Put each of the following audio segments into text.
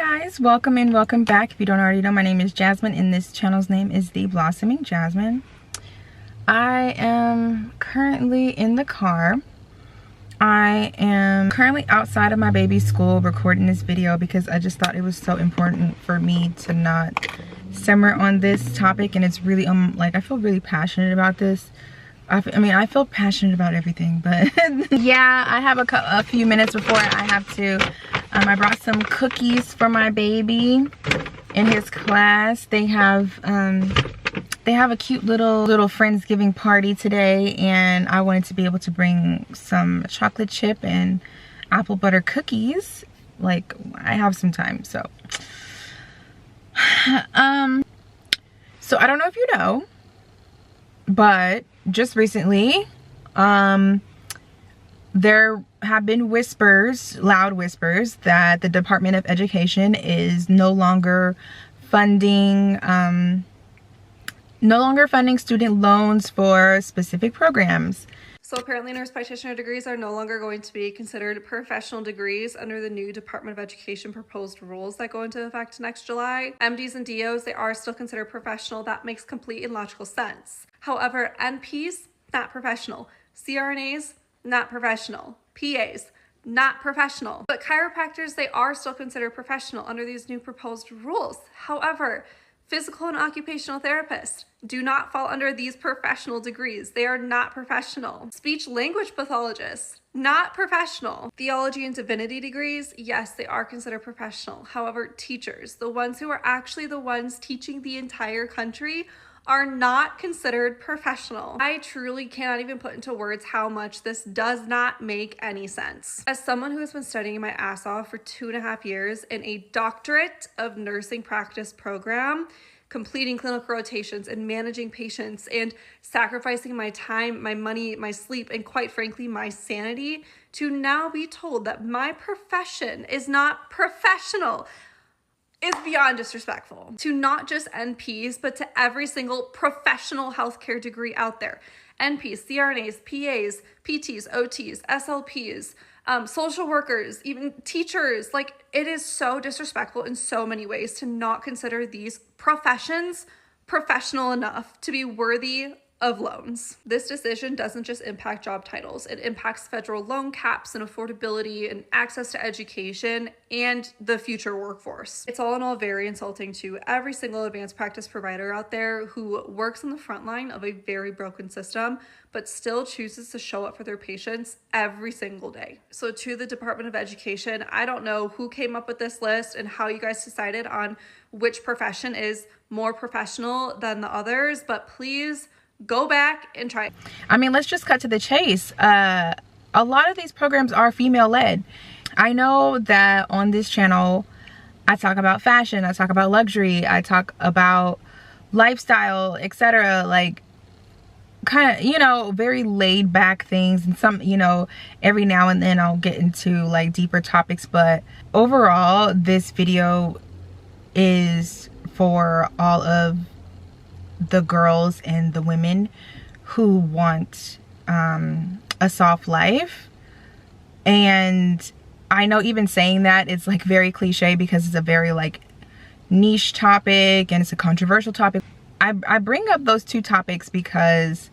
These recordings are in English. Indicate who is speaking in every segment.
Speaker 1: guys, welcome and welcome back. If you don't already know, my name is Jasmine and this channel's name is The Blossoming Jasmine. I am currently in the car. I am currently outside of my baby's school recording this video because I just thought it was so important for me to not simmer on this topic, and it's really like I feel really passionate about this. I mean, I feel passionate about everything, but yeah, I have a few minutes before I have to. I brought some cookies for my baby in his class. They have a cute little Friendsgiving party today, and I wanted to be able to bring some chocolate chip and apple butter cookies. Like, I have some time, so. So I don't know if you know, but just recently, there have been whispers, loud whispers, that the Department of Education is no longer funding student loans for specific programs.
Speaker 2: So apparently nurse practitioner degrees are no longer going to be considered professional degrees under the new Department of Education proposed rules that go into effect next July. MDs and DOs, they are still considered professional. That makes complete and logical sense. However, NPs, not professional. CRNAs, not professional. PAs, not professional. But chiropractors, they are still considered professional under these new proposed rules. However, physical and occupational therapists do not fall under these professional degrees. They are not professional. Speech language pathologists, not professional. Theology and divinity degrees, yes, they are considered professional. However, teachers, the ones who are actually the ones teaching the entire country, are not considered professional. I truly cannot even put into words how much this does not make any sense. As someone who has been studying my ass off for 2.5 years in a doctorate of nursing practice program, completing clinical rotations and managing patients and sacrificing my time, my money, my sleep, and quite frankly, my sanity, to now be told that my profession is not professional is beyond disrespectful to not just NPs, but to every single professional healthcare degree out there. NPs, CRNAs, PAs, PTs, OTs, SLPs, social workers, even teachers. Like, it is so disrespectful in so many ways to not consider these professions professional enough to be worthy of loans. This decision doesn't just impact job titles, it impacts federal loan caps and affordability and access to education and the future workforce. It's all in all very insulting to every single advanced practice provider out there who works on the front line of a very broken system, but still chooses to show up for their patients every single day. So to the Department of Education, I don't know who came up with this list and how you guys decided on which profession is more professional than the others, but please go back and try.
Speaker 1: I mean, let's just cut to the chase. A lot of these programs are female led. I know that on this channel, I talk about fashion, I talk about luxury, I talk about lifestyle, etc. Like, kind of, you know, very laid back things, and some, you know, every now and then I'll get into like deeper topics, but overall, this video is for all of the girls and the women who want a soft life. And I know even saying that, it's like very cliche because it's a very like niche topic and it's a controversial topic. I bring up those two topics because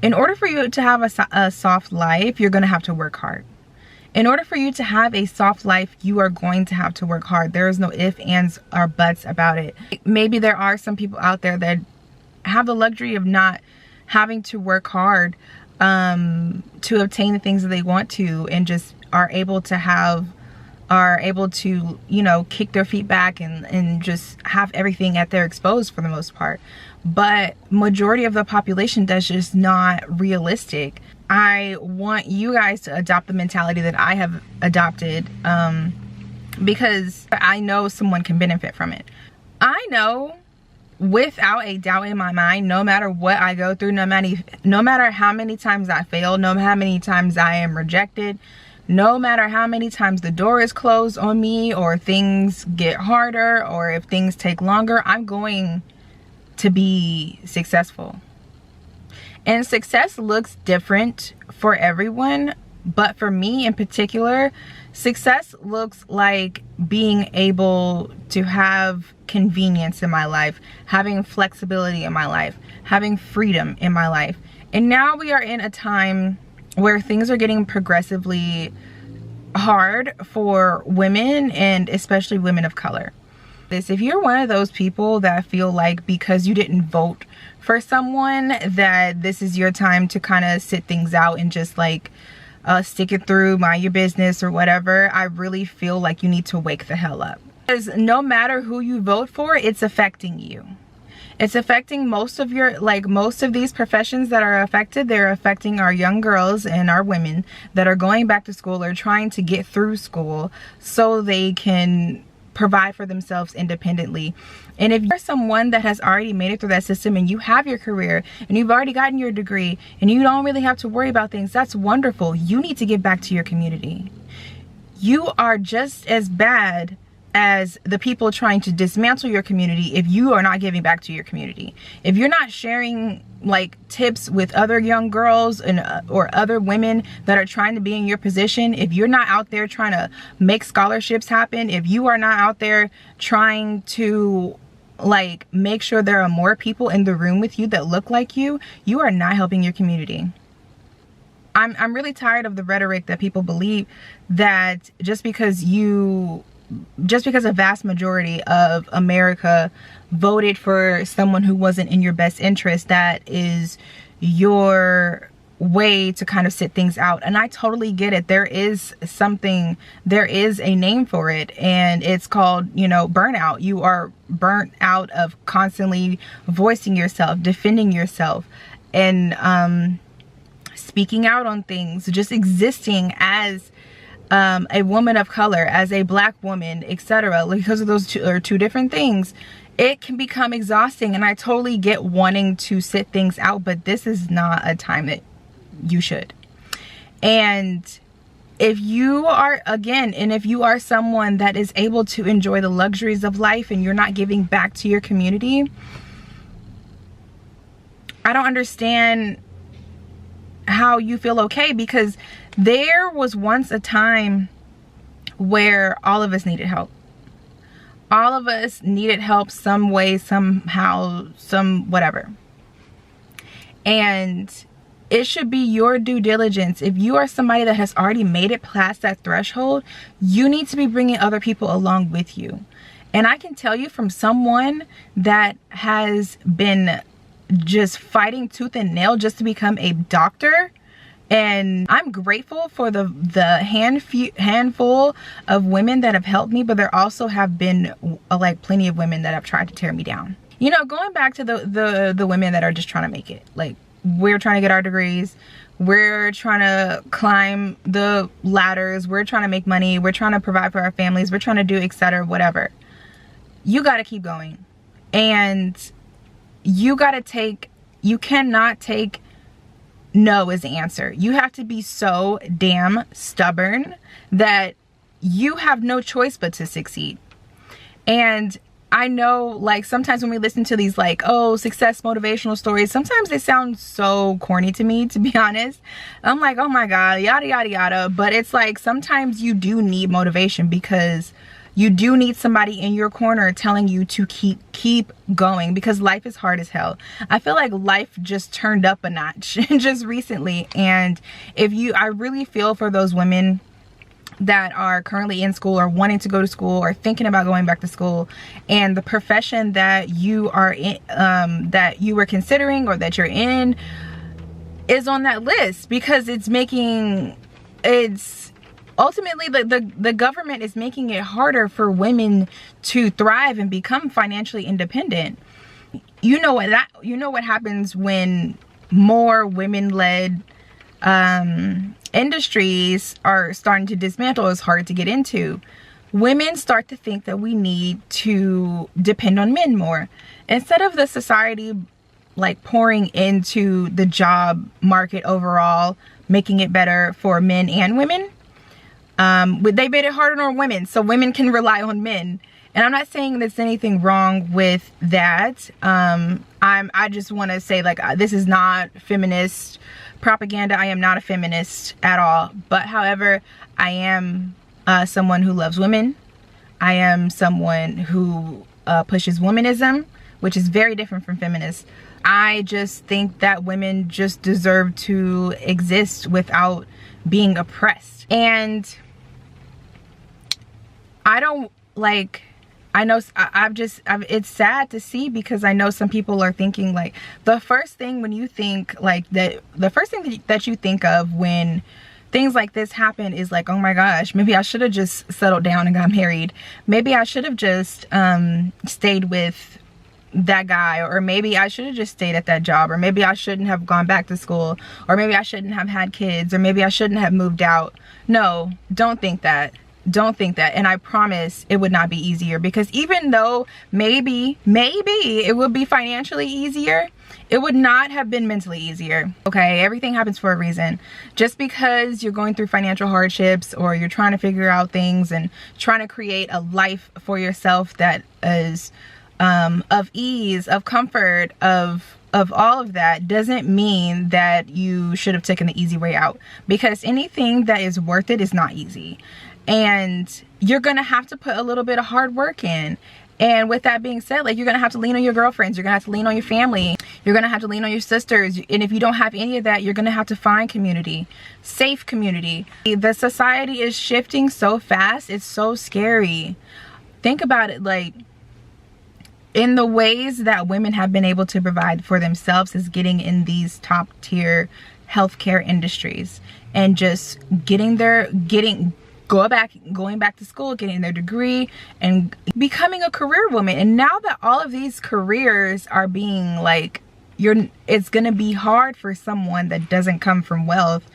Speaker 1: in order for you to have a soft life, you're going to have to work hard. In order for you to have a soft life, you are going to have to work hard. There is no ifs, ands, or buts about it. Maybe there are some people out there that have the luxury of not having to work hard to obtain the things that they want to, and just are able to, you know, kick their feet back and just have everything at their exposed for the most part. But majority of the population, that's just not realistic. I want you guys to adopt the mentality that I have adopted, because I know someone can benefit from it. I know without a doubt in my mind, no matter what I go through, no matter how many times I fail, no matter how many times I am rejected, no matter how many times the door is closed on me, or things get harder, or if things take longer, I'm going to be successful. And success looks different for everyone, but for me in particular, Success looks like being able to have convenience in my life, having flexibility in my life, having freedom in my life. And now we are in a time where things are getting progressively hard for women, and especially women of color. If you're one of those people that feel like because you didn't vote for someone that this is your time to kind of sit things out and just like stick it through, mind your business or whatever, I really feel like you need to wake the hell up. Because no matter who you vote for, it's affecting you. It's affecting most of these professions that are affected. They're affecting our young girls and our women that are going back to school or trying to get through school so they can provide for themselves independently. And if you're someone that has already made it through that system and you have your career and you've already gotten your degree and you don't really have to worry about things, that's wonderful. You need to give back to your community. You are just as bad as the people trying to dismantle your community if you are not giving back to your community. If you're not sharing like tips with other young girls and or other women that are trying to be in your position, if you're not out there trying to make scholarships happen, if you are not out there trying to like make sure there are more people in the room with you that look like you, you are not helping your community. I'm really tired of the rhetoric that people believe that just because a vast majority of America voted for someone who wasn't in your best interest, that is your way to kind of sit things out. And I totally get it. There is a name for it, and it's called, you know, burnout. You are burnt out of constantly voicing yourself, defending yourself, and speaking out on things, just existing as a woman of color, as a black woman, etc. Because of those two different things, it can become exhausting. And I totally get wanting to sit things out, but this is not a time that you should. And if you are someone that is able to enjoy the luxuries of life and you're not giving back to your community, I don't understand how you feel okay, because there was once a time where all of us needed help. All of us needed help some way, somehow, whatever. And it should be your due diligence. If you are somebody that has already made it past that threshold, you need to be bringing other people along with you. And I can tell you from someone that has been just fighting tooth and nail just to become a doctor, and I'm grateful for the handful of women that have helped me, but there also have been like plenty of women that have tried to tear me down. You know, going back to the women that are just trying to make it, like, we're trying to get our degrees, we're trying to climb the ladders, we're trying to make money, we're trying to provide for our families, we're trying to do etc, whatever. You got to keep going, and you cannot take no as the answer. You have to be so damn stubborn that you have no choice but to succeed. And I know, like, sometimes when we listen to these like, oh, success motivational stories, sometimes they sound so corny to me, to be honest. I'm like, oh my god, yada yada yada. But it's like, sometimes you do need motivation, because you do need somebody in your corner telling you to keep going, because life is hard as hell. I feel like life just turned up a notch just recently. And I really feel for those women that are currently in school or wanting to go to school or thinking about going back to school, and the profession that you are in, that you were considering or that you're in is on that list, because ultimately the government is making it harder for women to thrive and become financially independent. You know what happens when more women-led industries are starting to dismantle. It's hard to get into. Women start to think that we need to depend on men more, instead of the society like pouring into the job market overall, making it better for men and women. They made it harder on women so women can rely on men. And I'm not saying there's anything wrong with that. I just want to say, like, this is not feminist propaganda. I am not a feminist at all. But however, I am someone who loves women. I am someone who pushes womanism, which is very different from feminists. I just think that women just deserve to exist without being oppressed. And I don't like, I know it's sad to see, because I know some people are thinking like, the first thing when you think like that, the first thing that you think of when things like this happen is like, oh my gosh, maybe I should have just settled down and got married. Maybe I should have just stayed with that guy, or maybe I should have just stayed at that job, or maybe I shouldn't have gone back to school, or maybe I shouldn't have had kids, or maybe I shouldn't have moved out. No, don't think that. Don't think that. And I promise it would not be easier, because even though maybe it would be financially easier, it would not have been mentally easier. Okay, everything happens for a reason. Just because you're going through financial hardships, or you're trying to figure out things and trying to create a life for yourself that is of ease, of comfort, of all of that, doesn't mean that you should have taken the easy way out, because anything that is worth it is not easy. And you're gonna have to put a little bit of hard work in. And with that being said, like, you're gonna have to lean on your girlfriends, you're gonna have to lean on your family, you're gonna have to lean on your sisters. And if you don't have any of that, you're gonna have to find community, safe community. The society is shifting so fast, it's so scary. Think about it, like, in the ways that women have been able to provide for themselves is getting in these top tier healthcare industries and just going back to school, getting their degree, and becoming a career woman. And now that all of these careers are being like, it's gonna be hard for someone that doesn't come from wealth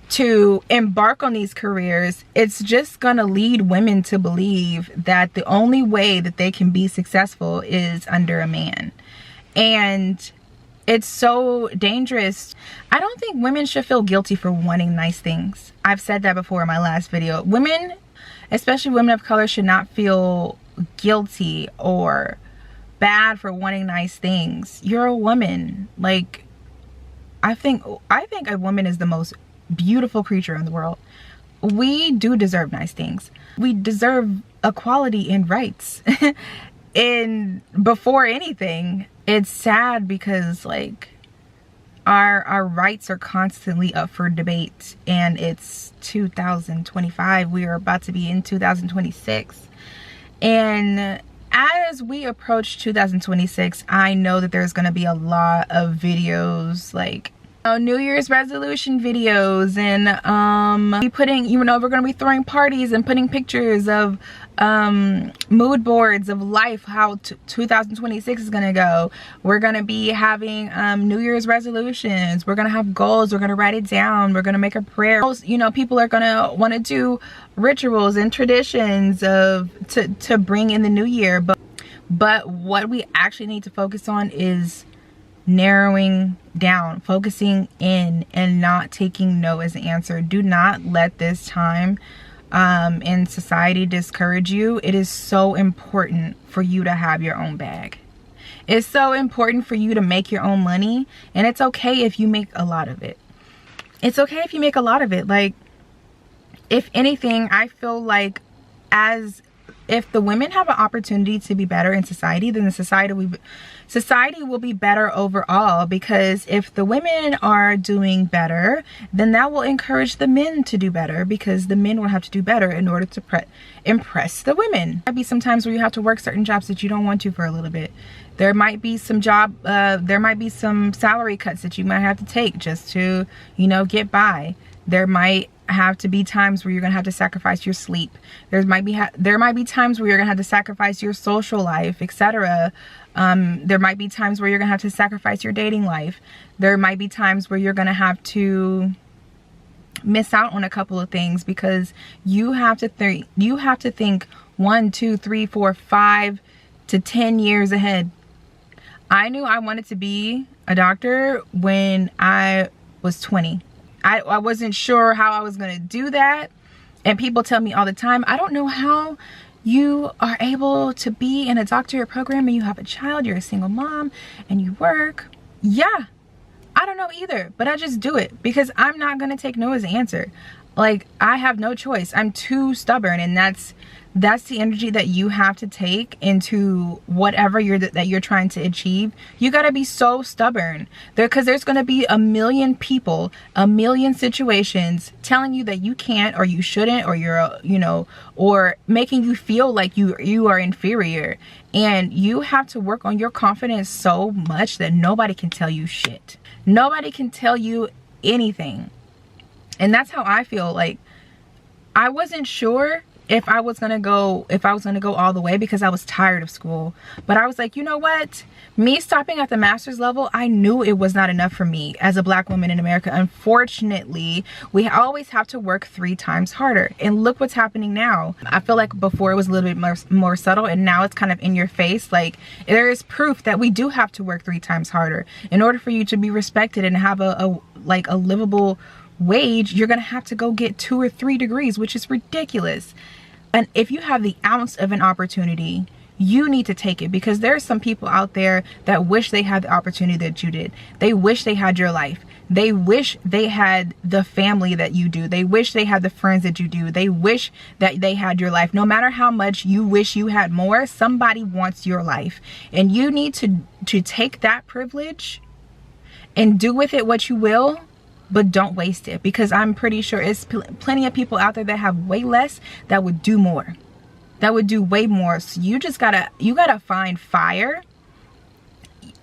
Speaker 1: to embark on these careers. It's just gonna lead women to believe that the only way that they can be successful is under a man. And it's so dangerous. I don't think women should feel guilty for wanting nice things. I've said that before in my last video. Women, especially women of color, should not feel guilty or bad for wanting nice things. You're a woman. Like, I think a woman is the most beautiful creature in the world. We do deserve nice things. We deserve equality and rights. And before anything, it's sad because like our rights are constantly up for debate, and it's 2025. We are about to be in 2026, and as we approach 2026, I know that there's going to be a lot of videos, like New Year's resolution videos, and we're going to be throwing parties and putting pictures of mood boards of life, how 2026 is going to go. We're going to be having New Year's resolutions. We're going to have goals. We're going to write it down. We're going to make a prayer. You know, people are going to want to do rituals and traditions to bring in the new year, but what we actually need to focus on is narrowing down, focusing in, and not taking no as an answer. Do not let this time in society discourage you. It is so important for you to have your own bag. It's so important for you to make your own money, and it's okay if you make a lot of it. It's okay if you make a lot of it. Like, if anything, I feel like if the women have an opportunity to be better in society, then the society will be better overall. Because if the women are doing better, then that will encourage the men to do better, because the men will have to do better in order to impress the women. There might be some times where you have to work certain jobs that you don't want to for a little bit. There might be some salary cuts that you might have to take just to, you know, get by. There might have to be times where you're gonna have to sacrifice your sleep. There might be times where you're gonna have to sacrifice your social life, etc. There might be times where you're gonna have to sacrifice your dating life. There might be times where you're gonna have to miss out on a couple of things, because you have to think 1, 2, 3, 4, 5 to 10 years ahead. I knew I wanted to be a doctor when I was 20. I wasn't sure how I was going to do that. And people tell me all the time, I don't know how you are able to be in a doctorate program and you have a child, you're a single mom, and you work. Yeah, I don't know either, but I just do it because I'm not going to take no as an answer. Like, I have no choice. I'm too stubborn, and that's the energy that you have to take into whatever that you're trying to achieve. You got to be so stubborn because there's going to be a million people, a million situations telling you that you can't, or you shouldn't, or you're, you know, or making you feel like you are inferior. And you have to work on your confidence so much that nobody can tell you shit. Nobody can tell you anything. And that's how I feel. Like, I wasn't sure if I was gonna go all the way because I was tired of school. But I was like, you know what? Me stopping at the master's level, I knew it was not enough for me as a Black woman in America. Unfortunately, we always have to work 3 times harder. And look what's happening now. I feel like before it was a little bit more subtle, and now it's kind of in your face. Like, there is proof that we do have to work 3 times harder in order for you to be respected and have a livable wage. You're gonna have to go get 2 or 3 degrees, which is ridiculous. And if you have the ounce of an opportunity, you need to take it, because there are some people out there that wish they had the opportunity that you did. They wish they had your life. They wish they had the family that you do. They wish they had the friends that you do. They wish that they had your life. No matter how much you wish you had more, somebody wants your life. And you need to take that privilege and do with it what you will, but don't waste it, because I'm pretty sure it's plenty of people out there that have way less that would do more, that would do way more. So you gotta find fire.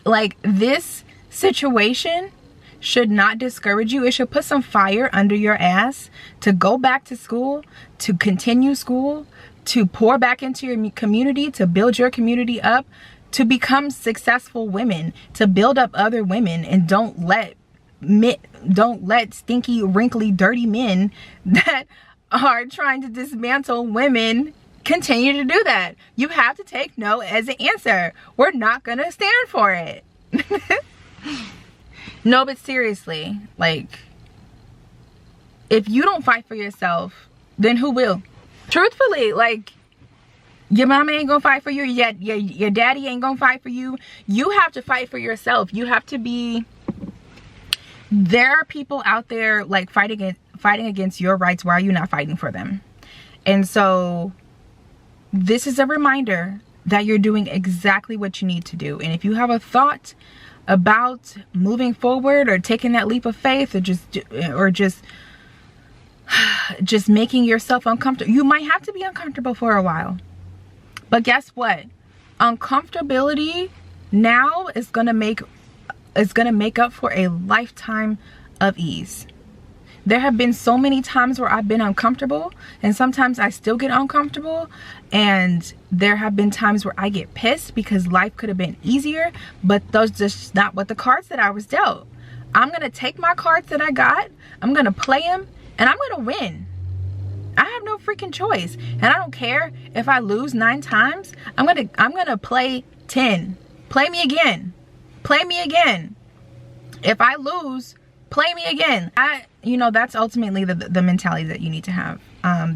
Speaker 1: Like, this situation should not discourage you. It should put some fire under your ass to go back to school, to continue school, to pour back into your community, to build your community up, to become successful women, to build up other women. And don't let stinky, wrinkly, dirty men that are trying to dismantle women continue to do that. You have to take no as an answer. We're not gonna stand for it. No, but seriously, like, if you don't fight for yourself, then who will? Truthfully, like, your mama ain't gonna fight for you, yet your daddy ain't gonna fight for you. You have to fight for yourself. You have to be. There are people out there, like, fighting against your rights. Why are you not fighting for them? And so this is a reminder that you're doing exactly what you need to do. And if you have a thought about moving forward or taking that leap of faith, or just making yourself uncomfortable, you might have to be uncomfortable for a while. But guess what? Uncomfortability now is gonna make up for a lifetime of ease. There have been so many times where I've been uncomfortable, and sometimes I still get uncomfortable, and there have been times where I get pissed because life could have been easier, but those just not what the cards that I was dealt. I'm gonna take my cards that I got, I'm gonna play them, and I'm gonna win. I have no freaking choice. And I don't care if I lose 9 times. I'm gonna play 10. Play me again. Play me again. If I lose, play me again. You know, that's ultimately the mentality that you need to have.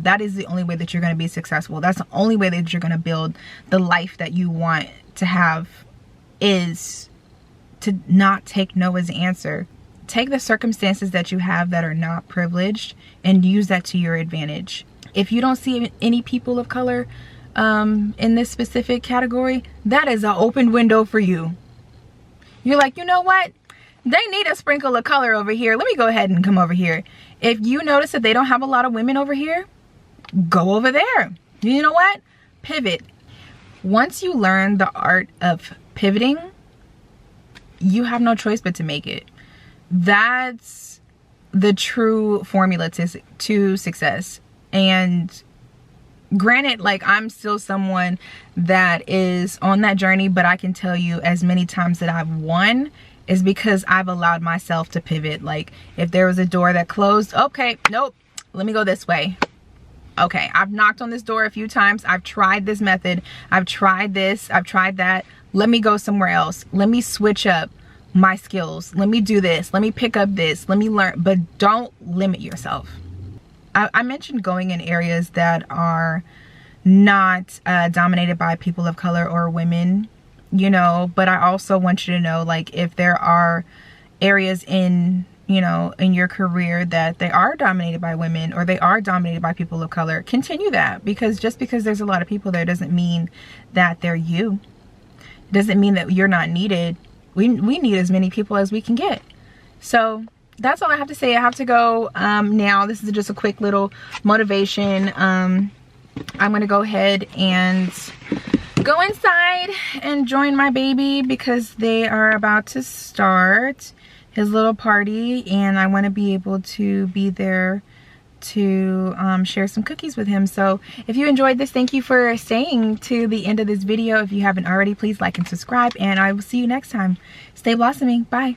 Speaker 1: That is the only way that you're going to be successful. That's the only way that you're going to build the life that you want to have, is to not take no as an answer. Take the circumstances that you have that are not privileged and use that to your advantage. If you don't see any people of color in this specific category, that is an open window for you. You're like, you know what? They need a sprinkle of color over here. Let me go ahead and come over here. If you notice that they don't have a lot of women over here, go over there. You know what? Pivot. Once you learn the art of pivoting, you have no choice but to make it. That's the true formula to success. And granted, like, I'm still someone that is on that journey, but I can tell you, as many times that I've won is because I've allowed myself to pivot. Like, if there was a door that closed, okay, nope, let me go this way. Okay, I've knocked on this door a few times. I've tried this method. I've tried this. I've tried that. Let me go somewhere else. Let me switch up my skills. Let me do this. Let me pick up this. Let me learn. But don't limit yourself. I mentioned going in areas that are not dominated by people of color or women, you know, but I also want you to know, like, if there are areas in you know, in your career that they are dominated by women or they are dominated by people of color, continue that, because just because there's a lot of people there doesn't mean that they're you. It doesn't mean that you're not needed. We need as many people as we can get. So that's all I have to say. I have to go now. This is just a quick little motivation. I'm gonna go ahead and go inside and join my baby because they are about to start his little party, and I want to be able to be there to share some cookies with him. So if you enjoyed this, thank you for staying to the end of this video. If you haven't already, please like and subscribe, and I will see you next time. Stay blossoming. Bye.